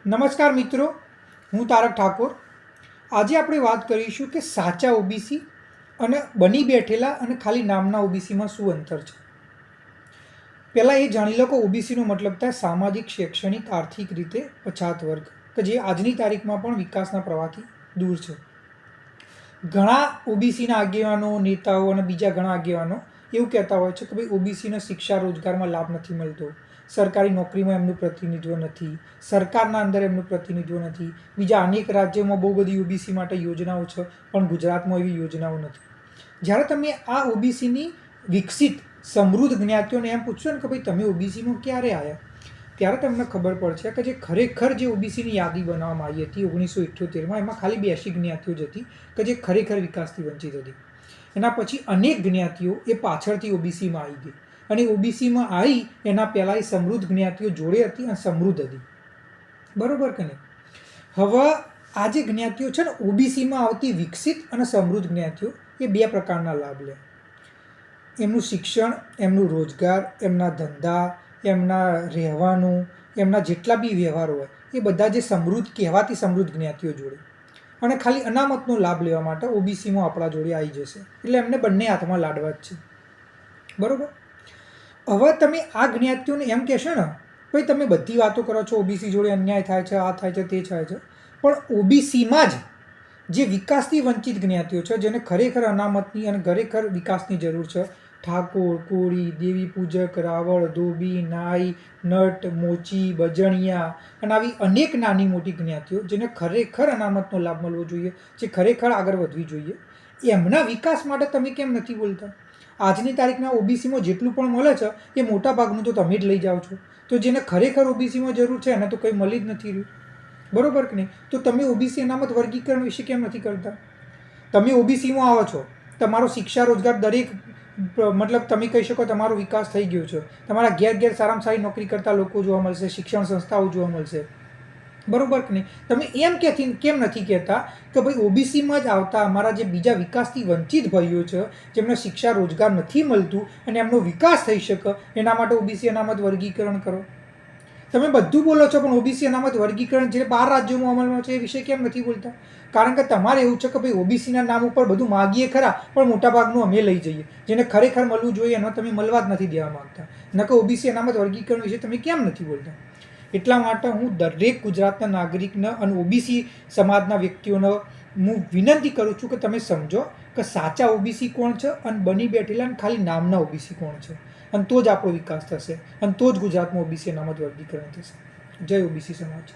નમસ્કાર મિત્રો, હું તારક ઠાકોર. આજે આપણે વાત કરીશું કે સાચા ઓબીસી અને બની બેઠેલા અને ખાલી નામના ઓબીસીમાં શું અંતર છે. પહેલાં એ જાણી લો કે ઓબીસીનો મતલબ થાય સામાજિક, શૈક્ષણિક, આર્થિક રીતે પછાત વર્ગ, કે જે આજની તારીખમાં પણ વિકાસના પ્રવાહથી દૂર છે. ઘણા ઓબીસીના આગેવાનો, નેતાઓ અને બીજા ઘણા આગેવાનો એવું કહેતા હોય છે કે ભાઈ ઓબીસીને શિક્ષા, રોજગારમાં લાભ નથી મળતો, સરકારી નોકરીમાં એમનું પ્રતિનિધિત્વ નથી, સરકારના અંદર એમનું પ્રતિનિધિત્વ નથી. બીજા અનેક રાજ્યોમાં બહુ બધી ઓબીસી માટે યોજનાઓ છે, પણ ગુજરાતમાં એવી યોજનાઓ નથી. જ્યારે તમે આ ઓબીસીની વિકસિત સમૃદ્ધ જ્ઞાતિઓને એમ પૂછશો ને કે ભાઈ તમે ઓબીસીમાં ક્યારે આવ્યા, ત્યારે તમને ખબર પડશે કે જે ખરેખર જે ઓબીસીની યાદી બનાવવામાં આવી હતી 1978માં, એમાં ખાલી 82 જ્ઞાતિઓ જ હતી કે જે ખરેખર વિકાસથી વંચિત હતી. એના પછી અનેક જ્ઞાતિઓ એ પાછળથી ઓબીસીમાં આવી ગઈ, અને ઓબીસીમાં આવી એના પહેલાં એ સમૃદ્ધ જ્ઞાતિઓ જોડે હતી અને સમૃદ્ધ હતી. બરોબર કે નહીં? હવે આ જે જ્ઞાતિઓ છે ને, ઓબીસીમાં આવતી વિકસિત અને સમૃદ્ધ જ્ઞાતિઓ એ બે પ્રકારના લાભ લે. એમનું શિક્ષણ, એમનું રોજગાર, એમના ધંધા, એમના રહેવાનું, એમના જેટલા બી વ્યવહારો હોય એ બધા જે સમૃદ્ધ કહેવાતી સમૃદ્ધ જ્ઞાતિઓ જોડે, અને ખાલી અનામતનો લાભ લેવા માટે ઓબીસીમાં આપણા જોડે આવી જશે. એટલે એમને બંને હાથમાં લાડવા જ છે. બરાબર? હવે તમે આ જ્ઞાતિઓને એમ કહેશો ને, ભાઈ તમે બધી વાતો કરો છો ઓબીસી જોડે અન્યાય થાય છે, આ થાય છે, તે થાય છે, પણ ઓબીસીમાં જ જે વિકાસથી વંચિત જ્ઞાતિઓ છે, જેને ખરેખર અનામતની અને ખરેખર વિકાસની જરૂર છે, ઠાકોર, કોળી, દેવી પૂજક, રાવળ, ધોબી, નાઈ, નટ, મોચી, બજણિયા અને આવી અનેક નાની મોટી જ્ઞાતિઓ જેને ખરેખર અનામતનો લાભ મળવો જોઈએ, જે ખરેખર આગળ વધવી જોઈએ, એમના વિકાસ માટે તમે કેમ નથી બોલતા? આજની તારીખના ઓબીસીમાં જેટલું પણ મળે છે એ મોટા ભાગનું તો તમે જ લઈ જાઓ છો. તો જેને ખરેખર ઓબીસીમાં જરૂર છે એને તો કંઈ મળી જ નથી રહ્યું. બરોબર કે નહીં? તો તમે ઓબીસી અનામત વર્ગીકરણ વિશે કેમ નથી કરતા? તમે ઓબીસીમાં આવો છો, તમારો શિક્ષા, રોજગાર દરેક મતલબ તમે કહી શકો તમારો વિકાસ થઈ ગયો છે, તમારા ઘેર ઘેર સારામાં સારી નોકરી કરતા લોકો જોવા મળશે, શિક્ષણ સંસ્થાઓ જોવા મળશે. બરોબર કે નહીં? તમે એમ કેમ નથી કહેતા કે ભાઈ ઓબીસીમાં જ આવતા અમારા જે બીજા વિકાસથી વંચિત ભાઈઓ છે, જેમને શિક્ષા, રોજગાર નથી મળતું અને એમનો વિકાસ થઈ શકે, એના માટે ઓબીસી અનામત વર્ગીકરણ કરો. તમે બધું બોલો છો, પણ ઓબીસી અનામત વર્ગીકરણ જે 12 રાજ્યોમાં અમલમાં છે એ વિશે કેમ નથી બોલતા? કારણ કે તમારે એવું છે કે ભાઈ ઓબીસીના નામ ઉપર બધું માગીએ ખરા, પણ મોટાભાગનું અમે લઈ જઈએ. જેને ખરેખર મળવું જોઈએ એનો તમે મળવા જ નથી દેવા માંગતા. ન કે ઓબીસી અનામત વર્ગીકરણ વિશે તમે કેમ નથી બોલતા? એટલા માટે હું દરેક ગુજરાતના નાગરિકને અને ઓબીસી સમાજના વ્યક્તિઓને હું વિનંતી કરું છું કે તમે સમજો કે સાચા ઓબીસી કોણ છે અને બની બેઠેલા અને ખાલી નામના ઓબીસી કોણ છે. અને તો જ આપણો વિકાસ થશે, અને તો જ ગુજરાતમાં ઓબીસી અનામત વર્ગીકરણ થશે. જય ઓબીસી સમાજ.